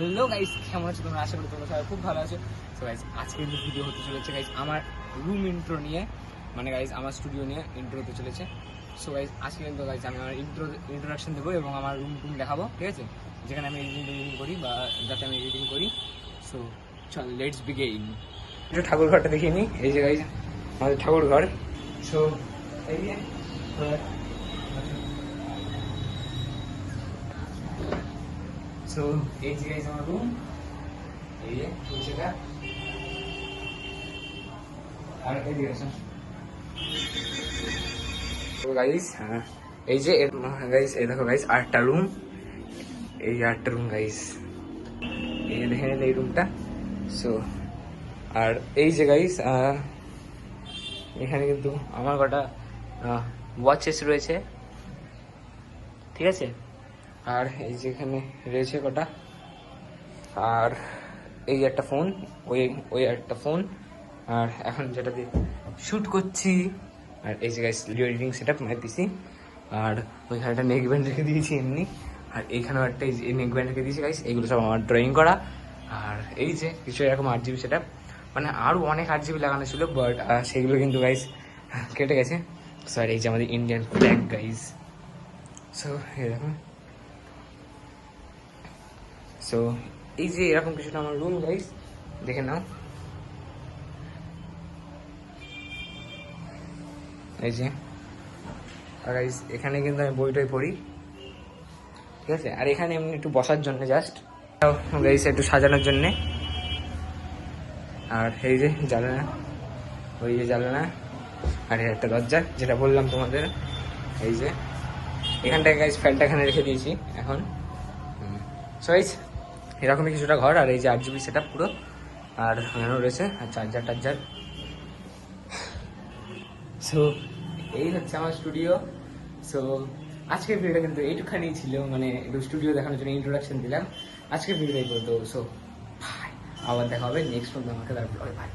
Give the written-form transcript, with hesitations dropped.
Hello guys, কেমন আছো তোমরা? আশা করি তোমরা সবাই খুব ভালো আছো। সো গাইস, আজকে কিন্তু ভিডিও হতে চলেছে গাইস আমার রুম ইন্ট্রো নিয়ে, মানে গাইস আমার স্টুডিও নিয়ে ইন্ট্রো হতে চলেছে। সো গাইস, আজকে কিন্তু গাইস আমি আমার ইন্ট্রোডাকশন দেবো এবং আমার রুম টুম দেখাবো, ঠিক আছে? যেখানে আমি এডিটিং করি বা যাতে আমি এডিটিং করি। সো চল, লেটস বিগিন। একটু ঠাকুর ঘরটা দেখিয়ে নিই। এই যে গাইস আমাদের ঠাকুর ঘর। সো এই যে সো এই যে গাইস আমার রুম, এই যে সেটা। আর এই যে গাইস, এই যে গাইস, এই দেখো গাইস আরেকটা রুম, এই আরেকটা রুম গাইস, এই যে দেখেন এই রুমটা। সো আর এই যে গাইস এখানে কিন্তু আমার কটা ওয়াচেস রয়েছে, ঠিক আছে? আর এই যে এখানে রয়েছে কটা, আর এই একটা ফোন, ওই একটা ফোন, আর এখন যেটা দিয়ে শ্যুট করছি। আর এই যে গাইস ভিডিও এডিটিং সেটআপ মানে পিসি। আর ওইখানে একটা নেক ব্যান্ড রেখে দিয়েছি এমনি, আর এইখানেও একটা এই নেক ব্যান্ড রেখে দিয়েছি গাইস। এইগুলো সব আমার ড্রয়িং করা। আর এই যে কিছু এরকম 8GB সেটআপ, মানে আরও অনেক 8GB লাগানো ছিল, বাট সেগুলো কিন্তু গাইস কেটে গেছে। সো আর এই যে আমাদের ইন্ডিয়ান ফ্ল্যাগ গাইস। সো এরকম, সো এই যে এরকম কিছুটা আমার রুম গাইস, দেখে নাও। এই যে আর গাইস এখানে কিন্তু আমি বইটাই পড়ি, ঠিক আছে? আর এখানে এমনি একটু বসার জন্য জাস্ট গাইস, একটু সাজানোর জন্যে। আর এই যে জানালা, ওই যে জানালা, আর একটা দরজা যেটা বললাম তোমাদের। এই যে এখানটায় গাইস ফ্যানটা এখানে রেখে দিয়েছি এখন। সো গাইস এরকমই কিছুটা ঘর। আর এই যে 8GB সেটআপ পুরো, আর এখানেও রয়েছে আর চার্জার টার্জার। সো এই হচ্ছে আমার স্টুডিও। সো আজকের ভিডিওটা কিন্তু এইটুখানি ছিল, মানে একটু স্টুডিও দেখানোর জন্য ইন্ট্রোডাকশন দিলাম। আজকের ভিডিও এই পর্যন্ত। সো আবার দেখা হবে নেক্সট মধ্যে আমাকে, তারপরে বাই।